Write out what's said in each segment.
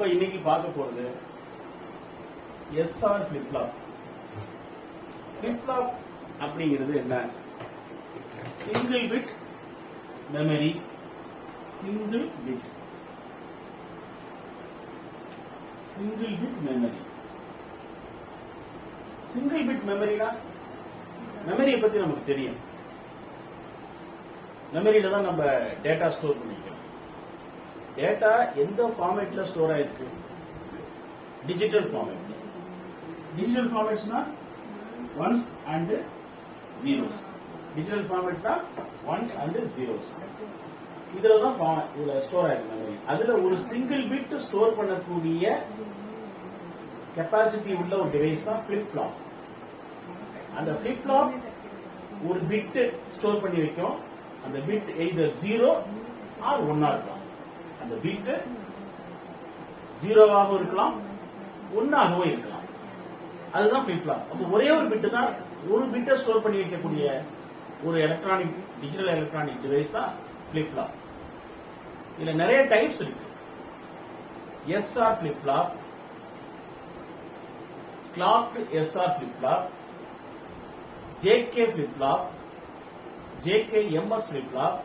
நம்ம இன்னைக்கு பார்க்க போறது SR flip flop. Flip flop அப்படிங்கிறது என்ன? Single bit memory, single bit memory. Single bit மெமரினா மெமரியை பத்தி நமக்கு தெரியும். மெமரியில தான் நம்ம டேட்டா ஸ்டோர் பண்ணிக்கிறோம். டேட்டா எந்த ஃபார்மேட்ல ஸ்டோர் ஆயிருக்கு? Digital format. டிஜிட்டல் ஃபார்மேட்ஸ்னா ஒன்ஸ் அண்ட் ஜீரோஸ். டிஜிட்டல் ஃபார்மேட்னா ஒன்ஸ் அண்ட் ஜீரோஸ். இதுல ஸ்டோர் ஆயிருக்கு மெமரி. அதுல ஒரு சிங்கிள் பிட் ஸ்டோர் பண்ணக்கூடிய கெப்பாசிட்டி உள்ள ஒரு டிவைஸ் தான் ஃபிளிப் ஃப்ளாப். அந்த ஃபிளிப் ஃப்ளாப் ஒரு பிட் ஸ்டோர் பண்ணி வைக்கும். அந்த பிட் எய்தர் 0 ஆர் 1 இருக்கலாம். அந்த பிட் 0வாகவும் இருக்கலாம், 1ஆகவும் இருக்கலாம். அதுதான் ஃபிளிப் ஃப்ளாப். அப்போ ஒரே ஒரு பிட் தான், ஒரு பிட்டை ஸ்டோர் பண்ணி வைக்கக்கூடிய ஒரு எலக்ட்ரானிக், டிஜிட்டல் எலக்ட்ரானிக் டிவைஸ் தான் ஃபிளிப் ஃப்ளாப். இதுல நிறைய டைப்ஸ் இருக்கு. SR flip flop, clocked SR flip flop, JK flip flop, JKMS flip flop,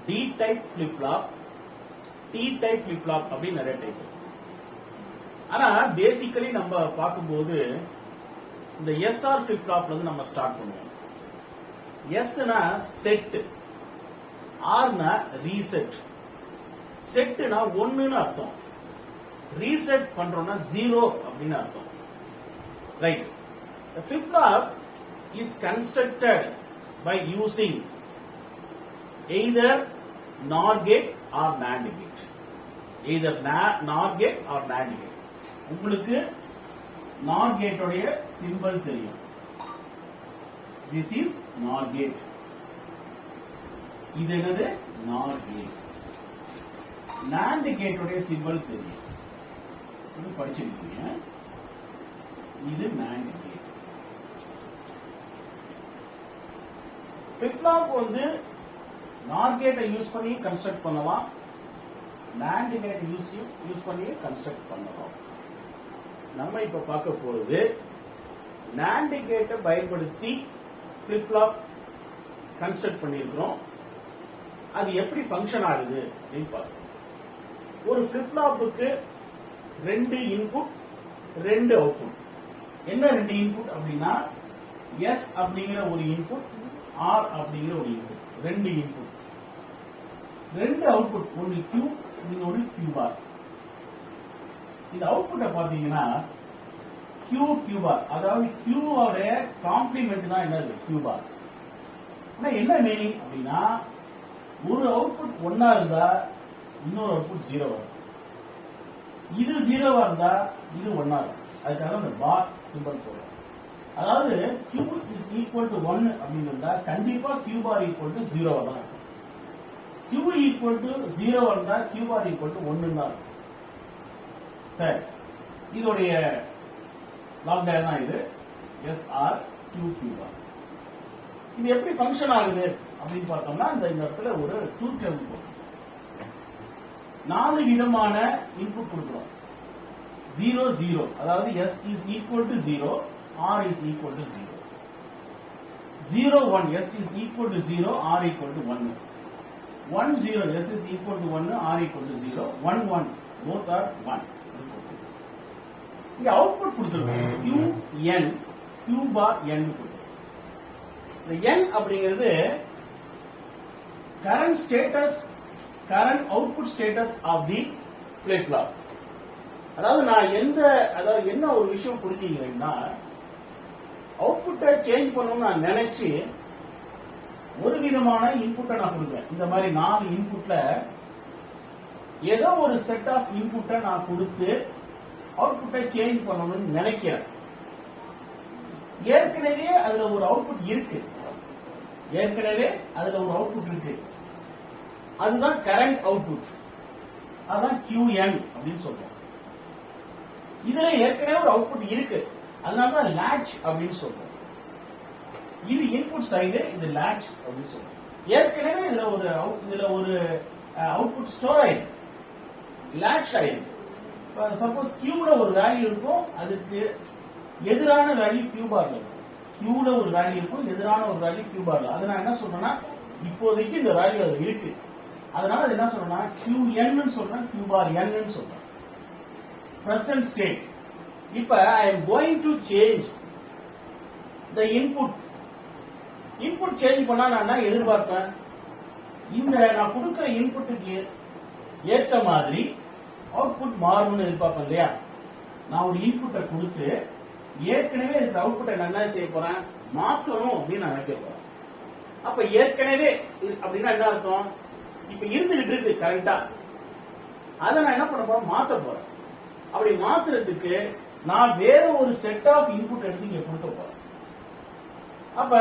D type flip flop, T type flip flop அப்படி நிறைய டைப். ஆனா பேசிக்கலி நம்ம பார்க்கும்போது இந்த எஸ்ஆர் ஃபிளிப் ஃப்ளாப்ல இருந்து நம்ம ஸ்டார்ட் பண்ணுவோம். எஸ்னா செட், ஆர்னா ரீசெட். செட்னா 1ன்னு அர்த்தம், ரீசெட் பண்றோம்னா 0 அப்படின்னு அர்த்தம். Right. The flip flop is constructed by using either NOR gate or NAND gate. Either NOR gate or NAND gate. உங்களுக்கு NOR gate உடைய சிம்பல் தெரியும். This is NOR gate. இது என்னது? NOR gate. NAND gate உடைய symbol தெரியும். இது படிச்சிருக்கீங்க. இது NAND gate. ஃபிளிப் ஃப்ளாப் வந்து NOR கேட்டை யூஸ் பண்ணி கன்ஸ்ட்ரக்ட் பண்ணலாம், NAND கேட்டை யூஸ் பண்ணி கன்ஸ்ட்ரக்ட் பண்ணலாம். நம்ம இப்ப பார்க்க போறது NAND கேட்டை பயன்படுத்தி ஃபிளிப் ஃப்ளாப் கன்ஸ்ட்ரக்ட் பண்ணியிருக்கிறோம். அது எப்படி ஃபங்க்ஷன் ஆகுது அப்படின்னு பார்க்கணும். ஒரு ஃபிளிப் ஃப்ளாப்புக்கு 2 இன்புட் 2 அவுட்புட். என்ன 2 இன்புட் அப்படின்னா எஸ் அப்படிங்கிற ஒரு இன்புட், ஆர் அப்படிங்கிற ஒரு இன்புட். 2 இன்புட் 2 அவுட்புட், ஒன்னு கியூ இன்னொன்னு கியூ பார். இந்த அவுட்புட்டை பாத்தீங்கன்னா கியூ பார், அதாவது கியூவோட காம்ப்ளிமெண்ட் தான் என்னது? Q bar. ஆனா என்ன மீனிங் அப்படின்னா ஒரு அவுட்புட் 1ஆ இருந்தா இன்னொரு அவுட்புட் 0 வரும். இது 0வா இருந்தா இது 1ஆ இருக்கும். அதுக்காக அந்த பார் சிம்பல் போடுறோம். அதாவது Q is equal to 1 அப்படின்னு இருந்தா கண்டிப்பா Q bar equal to 0 தான் இருக்கும். Q equal to 0 இருந்தா Q bar equal to 1 தான் இருக்கும். சரி, இதோடைய லாக் டயக்ராம் இது SR Q bar. இது எப்படி ஃபங்க்ஷன் ஆகுது அப்படின்னு பார்த்தோம்னா இந்த இடத்துல ஒரு ட்ரூத் டேபிள் போடுறோம். 4 விதமான இன்புட் கொடுக்கிறோம். 0 0, அதாவது S is equal to 0, R is equal to 0. 0 1, S is equal to 0, R equal to 1. 1 0, S is equal to 1, R equal to 0. 1 1, both are 1. இங்க அவுட்புட் கொடுத்திருக்கோம். Q N, Q bar N கொடுத்திருக்கோம். இந்த N அப்படிங்கிறது current status, current output status of the flip flop. அதாவது நான் என்ன ஒரு விஷயம் புரிஞ்சுக்கிறேன்னா, அவுட்புட்டை சேஞ்ச் பண்ணணும்னு நான் நினைச்சு ஒரு விதமான இன்புட்டை நான் கொடுக்குறேன். இந்த மாதிரி 4 இன்புட்ல ஏதோ ஒரு செட் ஆஃப் இன்புட்டை நான் கொடுத்து அவுட்புட்டை சேஞ்ச் பண்ணணும்னு நினைக்கிறேன். ஏற்கனவே அதுல ஒரு அவுட்புட் இருக்கு. அதுதான் கரண்ட் அவுட்புட். அதுதான் QN அப்படின்னு சொல்றோம். இதுல ஏற்கனவே ஒரு அவுட்புட் இருக்கு, அதனாலதான் latch அப்படின்னு சொல்றோம். இது இன்புட் சைடு, இது latch அப்படின்னு சொல்றோம். ஏற்கனவே இதுல ஒரு அவுட்புட் ஸ்டோர் ஆயிருக்கு, latch ஆயிருக்கு. சப்போஸ் கியூல ஒரு வேல்யூ இருக்கும், அதுக்கு எதிரான வேல்யூ கியூ பார்ல இருக்கும். கியூல ஒரு வேல்யூ இருக்கும், எதிரான ஒரு வேல்யூ கியூ பார்ல. அதை நான் என்ன சொல்றேன்னா, இப்போதைக்கு இந்த வேல்யூ அது இருக்கு, அதனால அது என்ன சொல்றேன்னா qn ன்னு சொல்றேன், q bar n ன்னு சொல்றேன். present state. இப்ப I am going to change the input. input change பண்ணா நான் என்ன எதிர்பார்ப்பேன், இந்த நான் கொடுக்கிற இன்புட்டுக்கு ஏற்ற மாதிரி அவுட்புட் மாறும்னு எதிர்பார்ப்பேன் இல்லையா. நான் ஒரு இன்புட்டை கொடுத்து ஏற்கனவே இருக்கிற அவுட்புட்டை நான் என்ன செய்ய போறேன், மாற்றணும் அப்படின்னு நான் நினைக்க போறேன். அப்ப ஏற்கனவே அப்படின்னா என்ன அர்த்தம், இப்ப இருந்துகிட்டு இருக்கு கரெக்டா, அதை நான் என்ன பண்ண போறேன், மாத்த போறேன். அப்படி மாத்துறதுக்கு நான் வேற ஒரு செட் ஆஃப் இன்புட் எடுத்து இங்க கொடுக்க போறேன். அப்ப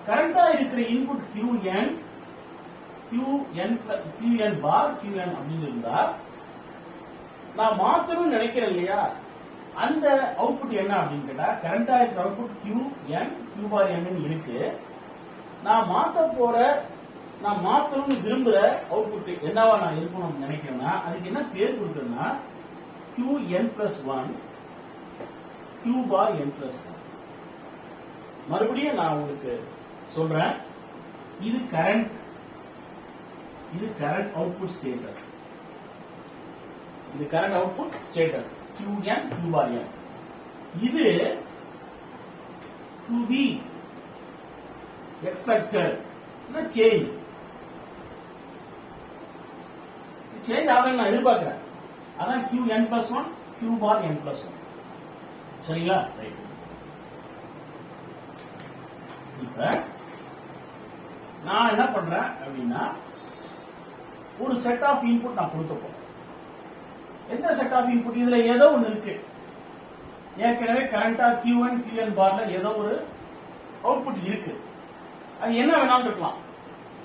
கரெக்டா இருக்கிற இன்புட் qn bar qn அப்படின்னு இருந்தா நான் மாத்தணும்னு நினைக்கிறேன் இல்லையா, அந்த அவுட்புட் என்ன அப்படின்னு கேட்டா கரெக்டா இருக்கிற அவுட்புட் q bar n இருக்கு. நான் மாத்தணும்னு விரும்புற அவுட்புட் என்னவா நான் இருக்கணும்னு நினைக்கிறேன்னா அதுக்கு என்ன பேர் கொடுக்கறேன்னா qn+1 q bar n+1. மறுபடியும் நான் உங்களுக்கு சொல்றேன், இது கரண்ட் அவுட்புட் ஸ்டேட்டஸ். இது current output status qn q bar n. இது to be expected சேஞ்ச் ஆகணும் நான் எதிர்பார்க்கிறேன். அதான் qn+1 q bar n+1. சரிங்களா? ரைட். இப்ப நான் என்ன பண்றேன் அப்படின்னா ஒரு செட் ஆஃப் இன்புட் நான் கொடுக்க போறேன். எந்த செட் ஆஃப் இன்புட், இதுல ஏதோ ஒண்ணு இருக்கு, ஏற்கனவே கரண்டா qn பார்ல ஏதோ ஒரு அவுட்புட் இருக்கு, அது என்ன வேணாலும் இருக்கலாம்.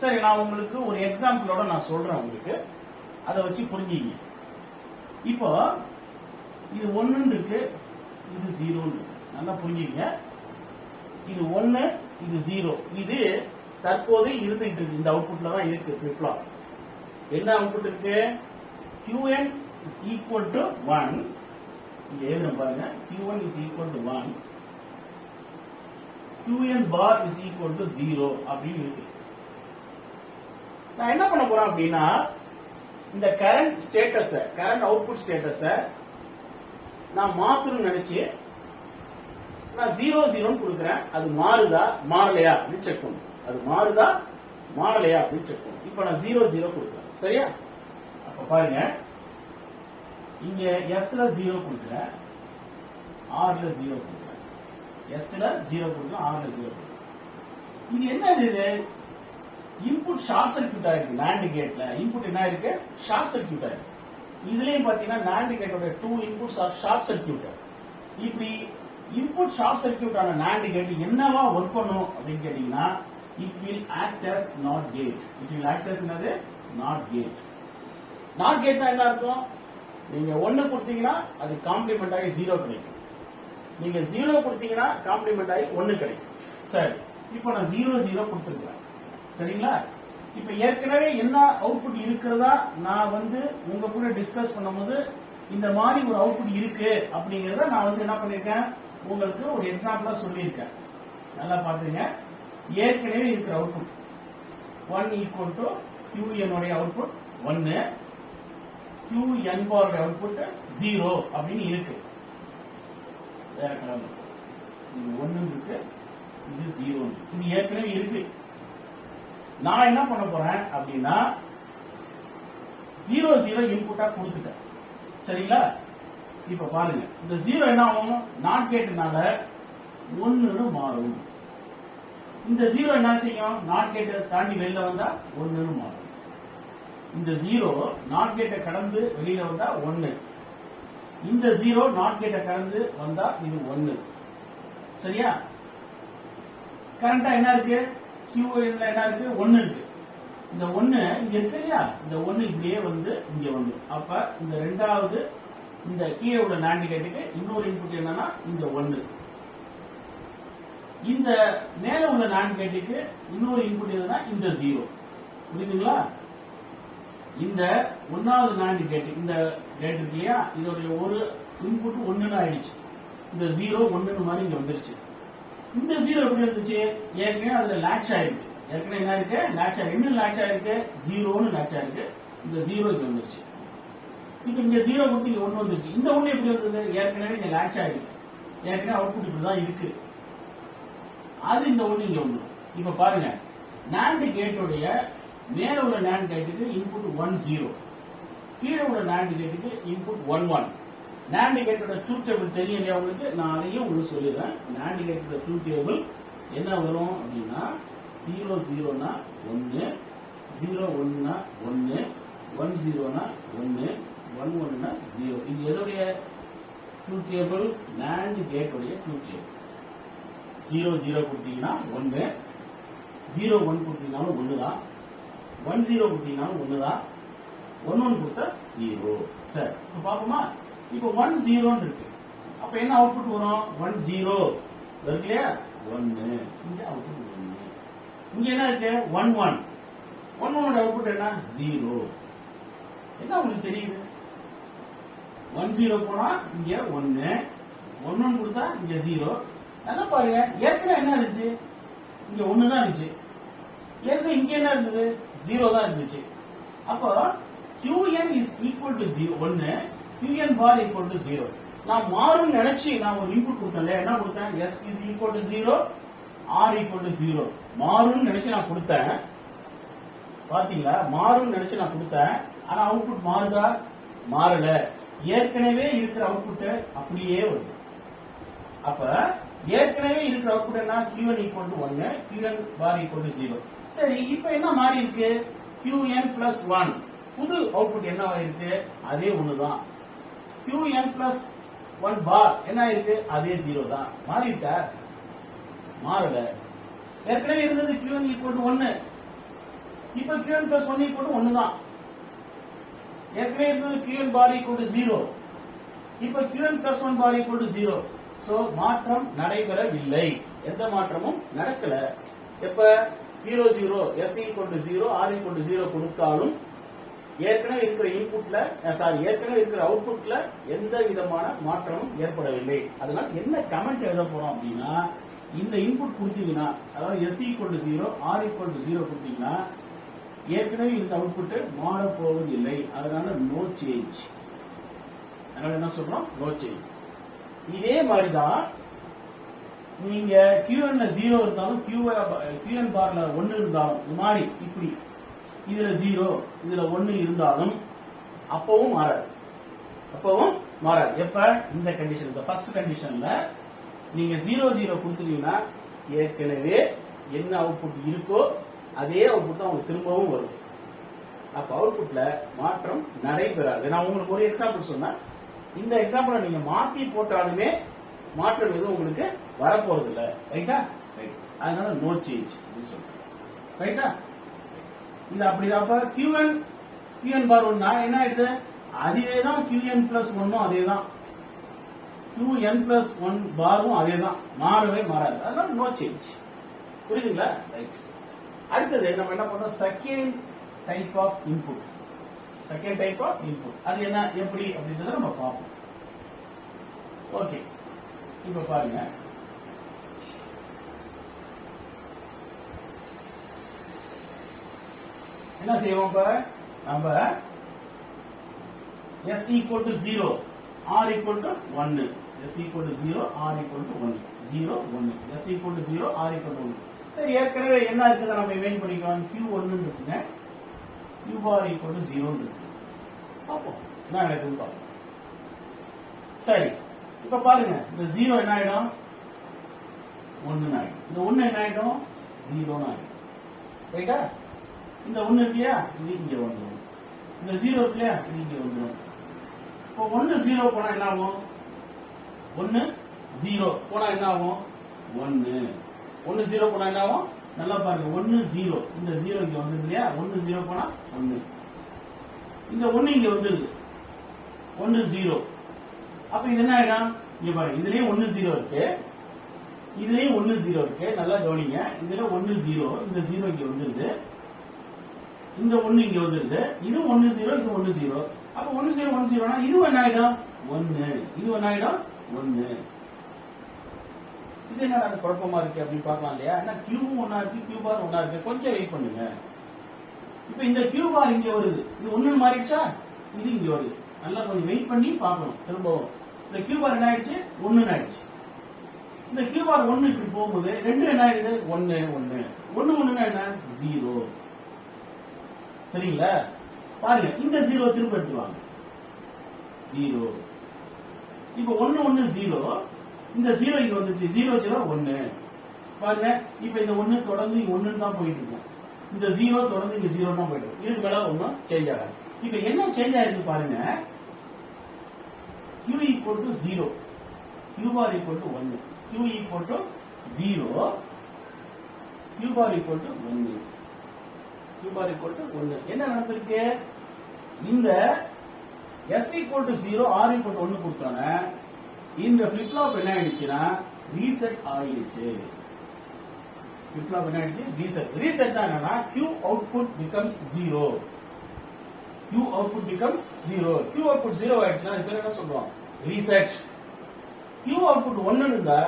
சரி, நான் உங்களுக்கு ஒரு எக்ஸாம்பிளோட நான் சொல்றேன், உங்களுக்கு அதை வச்சு புரிஞ்சுங்க. இப்போ இது 1 இருக்கு, இது 0 இருக்கு, நல்லா புரிஞ்சுங்க. இது 1, இது 0, இது தற்போது இருந்துட்டு இருக்கு, இந்த அவுட்புட்ல தான் இருக்கு ஃபிளிப் ஃப்ளாப். என்ன அவுட்புட் இருக்கு, qn is equal to 1. இங்க எழுதுறேன் பாருங்க, qn is equal to 1, qn bar is equal to 0 அப்படின்னு இருக்கு. நான் என்ன பண்ண போறேன் அப்படின்னா இந்த current status, current output status நான் மாத்தணும்னு நினைச்சு நான் 0 கொடுக்கிறேன். அது மாறுதா மாறலையா அப்படின்னு செக் பண்ணும். அது மாறுதா மாறலையா அப்படின்னு செக் பண்ணும். இப்போ நான் 0 கொடுக்கிறேன். சரியா? அப்ப பாருங்க, இங்க s-ல 0 கொடுக்கிறேன், r-ல 0 கொடுக்கிறேன், s-ல 0 கொடுக்கிறேன், r-ல 0 கொடுக்கிறேன். இது என்னது, இது இன்புட் ஷார்ட் சர்க்யூட் ஆயிருக்கு. NAND கேட்ல இன்புட் என்ன இருக்கு, ஷார்ட் சர்க்யூட் ஆயிருக்கு. இதுலயும் பாத்தீங்கன்னா NAND கேட்டோட 2 இன்புட்ஸ் ஆர் ஷார்ட் சர்க்யூட். இப்படி இன்புட் ஷார்ட் சர்க்யூட் ஆன NAND கேட் என்னவா ஒர்க் பண்ணும் அப்படின்னு கேட்டீங்கன்னா it will act as NOT gate. It will act as என்னது, NOT gate. NOT gate என்ன அர்த்தம், நீங்க 1 கொடுத்தீங்கன்னா அது காம்ப்ளிமெண்ட் ஆகி 0 கிடைக்கும், நீங்க 0 கொடுத்தீங்கன்னா காம்ப்ளிமெண்ட் ஆகி 1 கிடைக்கும். சரி, இப்போ நான் 0 கொடுத்துருக்கேன். சரிங்களா? இப்ப ஏற்கனவே என்ன அவுட்புட் இருக்கிறதா நான் உங்க கூட டிஸ்கஸ் பண்ணும்போது இந்த மாதிரி ஒரு அவுட்புட் இருக்கு அப்படிங்கறத நான் என்ன பண்ணிருக்கேன், உங்களுக்கு ஒரு எக்ஸாம்பிளா சொல்லியிருக்கேன். நல்லா பாத்துங்க. ஏற்கனவே இருக்கிற அவுட்புட் 1 ஈக்குவல் டு qn உடைய அவுட்புட் 1, qn பார் அவுட்புட் 0 அப்படின்னு இருக்கு. வேற கலர் இது 1 இருக்கு, இது 0, இது ஏற்கனவே இருக்கு. நான் என்ன பண்ண போறேன் அப்படின்னா 0 இன்புட்டா கொடுத்துட்டேன். சரிங்களா? இப்ப பாருங்க, இந்த 0 என்ன ஆகும், நாட் கேட்னால 1ன்னு மாறும். இந்த 0 என்ன செய்யும், நாட் கேட்டை தாண்டி வெளியில வந்தா 1ன்னு மாறும். இந்த 0 நாட் கேட்டை கடந்து வெளியில வந்தா 1, இந்த 0 நாட் கேட்டை கடந்து வந்தா இது 1. சரியா? கரண்டா என்ன இருக்கு, Q என்ன இருக்கு, 1 இருக்கு. இந்த 1 இங்க இருக்கு இல்லையா, இந்த 1 இப்படியே இங்க வந்து, அப்ப இந்த ரெண்டாவது இந்த கீழே உள்ள NAND கேட்டுக்கு இன்னொரு இன்புட் என்னன்னா இந்த 1. இந்த மேல உள்ள NAND கேட்டுக்கு இன்னொரு இன்புட் என்னன்னா இந்த 0. புரியுதுங்களா? இந்த ஒன்னாவது நான்கு கேட் இந்த கேட் இருக்கு இல்லையா, இதோடைய ஒரு இன்புட் ஒண்ணுன்னு ஆயிடுச்சு. இந்த 0 1 மாதிரி இங்க வந்துருச்சு. இந்த 0 எப்படி வந்துச்சு? ஏற்கனவே அதுல லாட்ச் ஆயிருக்கு. ஏற்கனவே என்ன இருக்கு? லாட்ச் ஆயிருக்கு. என்ன லாட்ச் ஆயிருக்கு? 0ன்னு லாட்ச் ஆயிருக்கு. இந்த 0 இங்க வந்துருச்சு. இப்ப இங்க 0 கொடுத்து இங்க 1 வந்துருச்சு. இந்த 1 எப்படி வந்தது? ஏற்கனவே இங்க லாட்ச் ஆயிருக்கு. ஏற்கனவே அவுட்புட் இப்படிதான் இருக்கு. அது இந்த 1 இங்க வந்துடும். இப்ப பாருங்க, NAND கேட்டோடைய மேல உள்ள NAND கேட்டுக்கு இன்புட் 1 0, கீழே உள்ள NAND கேட்டுக்கு இன்புட் 1 1. NAND கேட்டோட ட்ரூத் டேபிள் தெரியும் இல்லையா உங்களுக்கு? நான் அதையும் உங்களுக்கு சொல்லிடுறேன். NAND கேட்டோட ட்ரூத் டேபிள் என்ன வரும் அப்படின்னா 0 0 னா 1, 0 1 னா 1, 1 0 னா 1, 1 1 னா 0. இது எதுடைய ட்ரூத் டேபிள்? NAND கேட்டோடைய ட்ரூத் டேபிள். 0 0 கொடுத்தீங்கன்னா 1, 0 1 கொடுத்தீங்கன்னாலும் 1 தான், 1 0 கொடுத்தீங்கன்னாலும் 1 தான், 1 1 கொடுத்தா 0. சரி, இப்ப பாப்போமா? இப்போ 1 0 இருக்கு. அப்ப என்ன அவுட்புட் வரும்? 1 0 இருக்கு இல்லையா? 1 இங்க அவுட்புட் 1. இங்க என்ன இருக்கு? 1 1. 1 1 ஓட அவுட்புட் என்ன? 0. என்ன உங்களுக்கு தெரியுது? 1 0 போனா இங்க 1, 1 1 கொடுத்தா இங்க 0. நல்லா பாருங்க, ஏற்கனவே என்ன இருந்துச்சு? இங்க 1 தான் இருந்துச்சு. ஏற்கனவே இங்க என்ன இருந்தது? 0 தான் இருந்துச்சு. அப்போ Qn is equal to 0 1, Qn bar equal to 0. நான் மாறும் நினைச்சு நான் ஒரு இன்புட் கொடுத்தேன். என்ன கொடுத்தேன்? S is equal to 0, R equal to 0. மாறும் நினைச்சு நான் கொடுத்தேன். பாத்தீங்களா? மாறும் நினைச்சு நான் கொடுத்தேன். ஆனா அவுட்புட் மாறுதா? மாறல. ஏற்கனவே இருக்கிற அவுட்புட் அப்படியே வருது. அப்ப ஏற்கனவே இருக்கிற அவுட்புட் என்ன? Qn equal to 1, Qn bar equal to 0. சரி, இப்ப என்ன மாறி இருக்கு? Qn plus 1. புது அவுட்புட் என்ன இருக்கு? அதே 1 தான். Qn plus 1 bar என்ன இருக்கு? அதே 0 தான். மாறிட்டா? மாறல. ஏற்கனவே இருந்தது Qn equal to 1. இப்ப Qn plus 1 equal to 1 தான். ஏற்கனவே இருந்தது Qn bar equal to 0. இப்ப Qn plus 1 bar equal to 0. So மாற்றம் நடைபெறவில்லை. எந்த மாற்றமும் நடக்கல. எப்ப 0 0 S equal to 0, R equal to 0 கொடுத்தாலும் ஏற்கனவே இருக்கிற இன்புட்ல ஏற்கனவே இருக்கிற அவுட்புட்ல எந்த விதமான மாற்றமும் ஏற்படவில்லை. அதனால என்ன கமெண்ட் எழுத போறோம் அப்படின்னா, இந்த இன்புட் கொடுத்தீங்கன்னா, அதாவது S equal to 0, R equal to 0 கொடுத்தீங்கன்னா ஏற்கனவே இந்த அவுட்புட் மாற போவதில்லை. அதனால நோ சேஞ்ச். அதனால என்ன சொல்றோம்? No change. இதே மாதிரிதான் நீங்க Qn 0 இருந்தாலும் Qn பார்ல 1 இருந்தாலும் இது மாதிரி இப்படி இதுல 0 இதுல 1 இருந்தாலும் அப்பவும் மாறாது. எப்ப? இந்த கண்டிஷன், இந்த ஃபர்ஸ்ட் கண்டிஷன்ல நீங்க 0 0 கொடுத்தீங்கன்னா ஏற்கனவே என்ன அவுட்புட் இருக்கோ அதே அவுட்புட் தான் உங்களுக்கு திரும்பவும் வரும். அப்ப அவுட்புட்ல மாற்றம் நடைபெறாது. நான் உங்களுக்கு ஒரு எக்ஸாம்பிள் சொன்னேன். இந்த எக்ஸாம்பிளை நீங்க மாத்தி போட்டாலுமே மாற்றம் எதுவும் உங்களுக்கு வரப்போறது இல்ல. ரைட்டா? ரைட். அதனால நோ சேஞ்ச் அப்படின்னு சொல்றேன். ரைட்டா? இது அப்படிதான். அப்ப Qn பார் 1 என்ன ஆயிடுது? அதேதான் Qn பிளஸ் 1 அதேதான், Qn பிளஸ் 1 பாரும் அதேதான், மாறவே மாறாது. அதனால நோ சேஞ்ச். புரியுதுங்களா? ரைட். அடுத்தது நம்ம என்ன பண்றோம்? Second type of input. அது என்ன, எப்படி அப்படின்றத நம்ம பார்ப்போம். ஓகே, இப்ப பாருங்க. என்ன செய்வோம்? இப்ப நம்ம S equal to 0, R equal to 1. S equal to 0, R equal to 1. 0 1. S equal to 0, R equal to 1. சரி, ஏற்கனவே என்ன இருக்குதா நம்ம இமேஜ் பண்ணிக்கலாம். Q1 இருக்குங்க, Q bar equal to 0 இருக்கு. பாப்போம் என்ன நடக்குதுன்னு பாப்போம். சரி, இப்ப பாருங்க, இந்த 0 என்ன ஆயிடும்? 1 ஆயிடும். இந்த 1 என்ன ஆயிடும்? 0 ஆயிடும். ரைட்டா? இந்த 1 இருக்கு இல்லையா, இது இங்க வந்துடும். இந்த 0 இருக்கு இல்லையா, இது இங்க வந்துடும். இப்போ 1 0 போனா என்ன ஆகும்? 1 0 போனா என்ன ஆகும்? 1 1 0 போனா என்ன ஆகும்? நல்லா பாருங்க, 1 0, இந்த 0 இங்க வந்துருது இல்லையா, 1 0 போனா 1, இந்த 1 இங்க வந்துருது, 1 0. அப்ப இது என்ன ஆயிடும்? இங்க பாருங்க, இதுலயும் 1 0 இருக்கு, இதுலயும் 1 0 இருக்கு. நல்லா கவனிங்க, இதுல 1 0, இந்த 0 இங்க வந்துருது, இந்த 1 இங்க வந்துருது. இது 1 0 இது 1 0. அப்ப 1 0 1 0 னா இது என்ன ஆயிடும் 1. இது என்ன ஆயிடும் 1. இது என்ன அந்த குழப்பமா இருக்கு அப்படி பார்க்கலாம் இல்லையா? ஏன்னா கியூவும் ஒன்னா இருக்கு, கியூ பார் ஒன்னா இருக்கு. கொஞ்சம் வெயிட் பண்ணுங்க. இப்ப இந்த கியூ பார் இங்க வருது. இது 1 மாறிடுச்சா? இது இங்க வருது. நல்லா கொஞ்சம் வெயிட் பண்ணி பார்க்கணும். திரும்பவும் இந்த கியூ பார் என்ன ஆயிடுச்சு 1 ஆயிடுச்சு. இந்த கியூ பார் 1 இப்படி போகும்போது 2 என்ன ஆயிடுது 1 1 1 1 என்ன 0. சரிங்களா? பாருங்க இந்த 0 திரும்ப எடுத்துவாங்க 0. இப்ப 1 1 0. இந்த 0 இங்க வந்துச்சு 0 0 1. பாருங்க இப்ப இந்த 1 தொடர்ந்து 1 தான் போயிட்டு இருக்கும். இந்த 0 தொடர்ந்து இங்க 0 தான் போயிட்டு இருக்கும். இதுக்கு மேல ஒன்னும் சேஞ்ச் ஆகாது. இப்ப என்ன சேஞ்ச் ஆயிருக்கு பாருங்க. q equal to 0, q bar equal to 1, q equal to 0, q bar equal to 1, q bar equal to 1. என்ன நடந்திருக்கு? இந்த s equal to 0, r equal to 1 கொடுத்தானே இந்த flip flop என்ன ஆயிடுச்சுன்னா ரீசெட் ஆயிடுச்சு. flip flop என்ன ஆயிடுச்சு ரீசெட். ரீசெட் என்னன்னா q output becomes 0. q output becomes 0. q output 0 ஆயிடுச்சுன்னா இது பேர் என்ன சொல்றோம் ரீசெட். q output 1 இருந்தா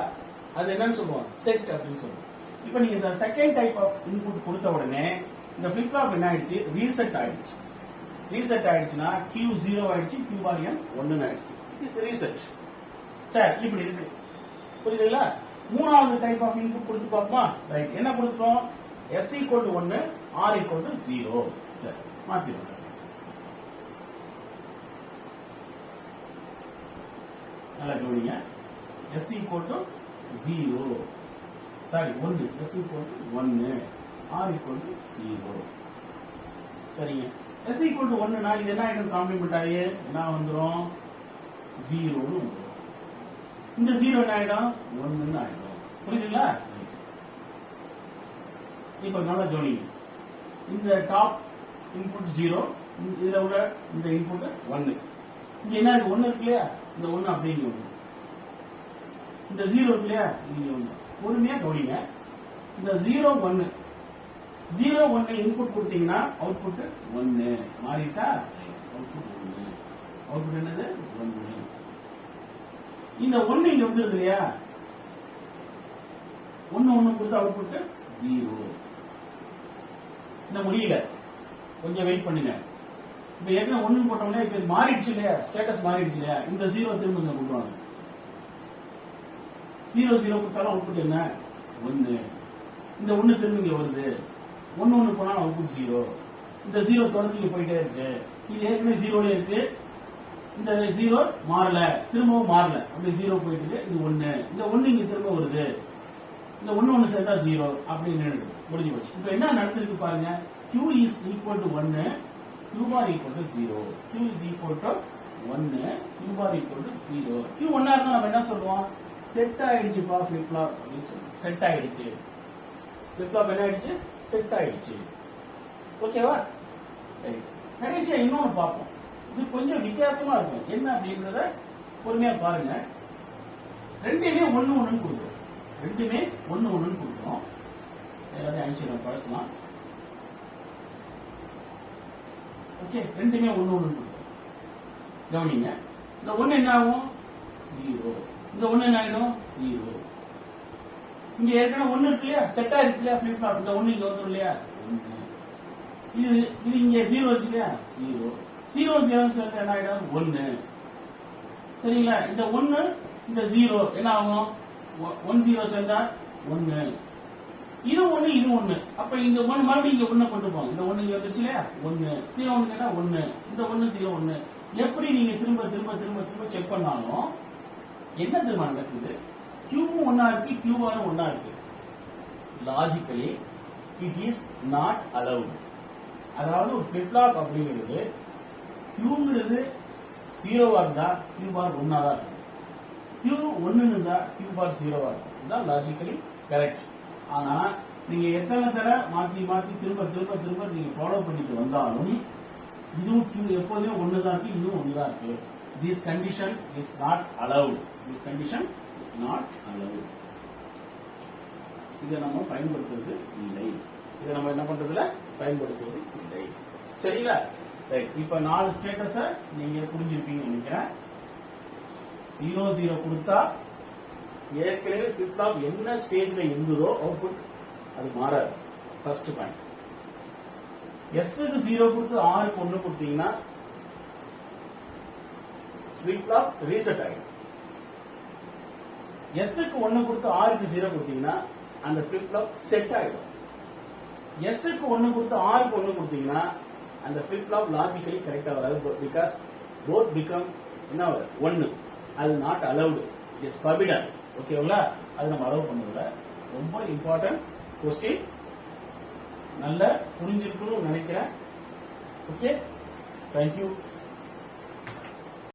அது என்னன்னு சொல்றோம் செட் அப்படின்னு சொல்றோம். இப்போ நீங்க இந்த செகண்ட் டைப் ஆஃப் இன்புட் கொடுத்த உடனே இந்த flip flop என்ன ஆயிடுச்சு ரீசெட் ஆயிடுச்சு. ரீசெட் ஆயிடுச்சுன்னா q 0 ஆயிடுச்சு, q bar n 1 ஆயிடுச்சு. It's reset. சரி இப்படி இருக்கு. புரியுதுங்களா? மூணாவது டைப் ஆஃப் இன்புட் கொடுத்து பார்ப்போமா? ரைட். என்ன கொடுத்தோம்? s equal to 1, r equal to 0. சரி மாத்திடுங்க. நல்லா கவனிங்க. s equal to 0. Sorry 1. s equal to 1, r equal to 0. சரிங்க. s equal to 1 னா இது என்ன ஆயிடும் காம்ப்ளிமெண்ட் ஆகி என்ன வந்துரும் 0 னு வந்துரும். இந்த 0 என்ன ஆயிடும் 1 னு ஆயிடும். புரியுதுங்களா? இப்போ நல்லா கவனிங்க. இந்த டாப் இன்புட் 0, இதுல உள்ள இந்த இன்புட் 1. இங்க என்ன இருக்கு 1 இருக்கு இல்லையா? இந்த 1 அப்படியே இங்க வந்து இந்த 0 இருக்கு இல்லையா? இங்க வந்து பொறுமையா கவனிங்க. இந்த 0 1 0 1 இன்புட் கொடுத்தீங்கன்னா அவுட்புட் 1 மாறிட்டா அவுட்புட் 1. அவுட்புட் என்னது 1. இந்த 1 இங்க வந்துருது இல்லையா? 1 1 கொடுத்த அவுட்புட் 0. இந்த முடியல. கொஞ்சம் வெயிட் பண்ணுங்க. இப்ப ஏற்கனவே 1 போட்டோம்னா இப்ப மாறிடுச்சு இல்லையா? ஸ்டேட்டஸ் மாறிடுச்சு இல்லையா? இந்த 0 திரும்ப இங்க கொடுப்பாங்க. 0 0 கொடுத்தாலும் அவுட்புட் என்ன 1. இந்த 1 திரும்ப இங்க வருது. 1 1 போனாலும் அவுட்புட் 0. இந்த 0 தொடர்ந்து இங்க போயிட்டே இருக்கு. இது ஏற்கனவே 0ல இருக்கு. இந்த 0 மாறல, திரும்பவும் மாறல. அப்படியே 0 போயிட்டு இருக்கு. இது 1. இந்த 1 இங்க திரும்ப வருது. இந்த 1 1 சேர்த்தா 0 அப்படின்னு முடிஞ்சு போச்சு. இப்போ என்ன நடந்திருக்கு பாருங்க. q is equal to 1, q bar equal to 0. q is equal to 1, q bar equal to 0. q 1 இருந்தா நம்ம என்ன சொல்லுவோம்? செட் ஆயிடுச்சுப்பா flip flop அப்படின்னு சொல்லுவோம். செட் ஆயிடுச்சு. flip flop என்ன ஆயிடுச்சு? செட் ஆயிடுச்சு. ஓகேவா? ரைட். கடைசியா இன்னொன்னு பார்ப்போம். இது கொஞ்சம் வித்தியாசமா இருக்கும். என்ன அப்படின்றத பொறுமையா பாருங்க. ரெண்டுமே 1 1 கொடுக்கும். ரெண்டுமே 1 1 கொடுக்கும். எல்லாத்தையும் அழிச்சிடும் பழசலாம். ஓகே, ரெண்டுமே 1 1 கொடுக்கும். கவனிங்க. இந்த 1 என்ன ஆகும் 0. இந்த 1 என்ன ஆயிடும் 0. இங்க ஏற்கனவே 1 இருக்கு இல்லையா? செட் ஆயிடுச்சு இல்லையா flip flop? இந்த 1 இங்க வந்துரும் இல்லையா? 1. இது இங்க 0 வச்சு இல்லையா? 0 0 0 சேர்த்து என்ன ஆயிடும் 1. சரிங்களா? இந்த 1 இந்த 0 என்ன ஆகும் 1 0 சேர்ந்தா 1. இது 1 இது 1. அப்ப இந்த 1 மறுபடியும் இங்க 1 கொண்டு போங்க. இந்த 1 இங்க வந்துச்சு இல்லையா? 1 0 1 கேட்டா 1. இந்த 1 0 1. எப்படி நீங்க திரும்ப திரும்ப திரும்ப திரும்ப செக் பண்ணாலும் என்ன திரும்ப நடக்குது? q 1 இருக்கு, q bar 1 இருக்கு. Logically it is not allowed. அதாவது ஒரு flip flop அப்படிங்கிறது qங்கிறது 0வா இருந்தா q bar 1 தான் இருக்கும். q 1 இருந்தா q bar 0வா இருக்கும். இதுதான் லாஜிக்கலி கரெக்ட். ஆனா நீங்க எத்தனை தடவை மாத்தி மாத்தி திரும்ப திரும்ப திரும்ப நீங்க ஃபாலோ பண்ணிட்டு வந்தாலும் இதுவும் q எப்போதுமே 1 தான் இருக்கு, இதுவும் 1 தான் இருக்கு. This condition is not allowed. This condition is not allowed. இதை நம்ம பயன்படுத்துறது இல்லை. இதை நம்ம என்ன பண்றதுல பயன்படுத்துவது இல்லை. சரிங்களா? ரைட். இப்ப 4 ஸ்டேட்டஸ நீங்க புரிஞ்சிருப்பீங்கன்னு நினைக்கிறேன். 0 கொடுத்தா ஏற்கனவே ஃபிளிப் ஃப்ளாப் என்ன ஸ்டேஜ்ல இருந்ததோ அவுட்புட் அது மாறாது. First point. எஸ்க்கு 0 கொடுத்து ஆருக்கு 1 கொடுத்தீங்கன்னா ஃபிளிப் ஃப்ளாப் ரீசெட் ஆயிடும். எஸ்க்கு 1 கொடுத்து ஆருக்கு 0 கொடுத்தீங்கன்னா அந்த ஃபிளிப் ஃப்ளாப் செட் ஆயிடும். எஸ்க்கு 1 கொடுத்து ஆருக்கு 1 கொடுத்தீங்கன்னா அந்த ஃபிளிப் ஃப்ளாப் லாஜிக்கலி கரெக்டா வராது. பிகாஸ் போத் பிகம் என்ன வரும் 1. அது not allowed. It is forbidden. ஓகேங்களா? அது நம்ம அலோவ் பண்ணல. ரொம்ப இம்பார்ட்டன்ட் கொஸ்டின். நல்ல புரிஞ்சிருக்குன்னு நினைக்கிறேன். Okay, thank you.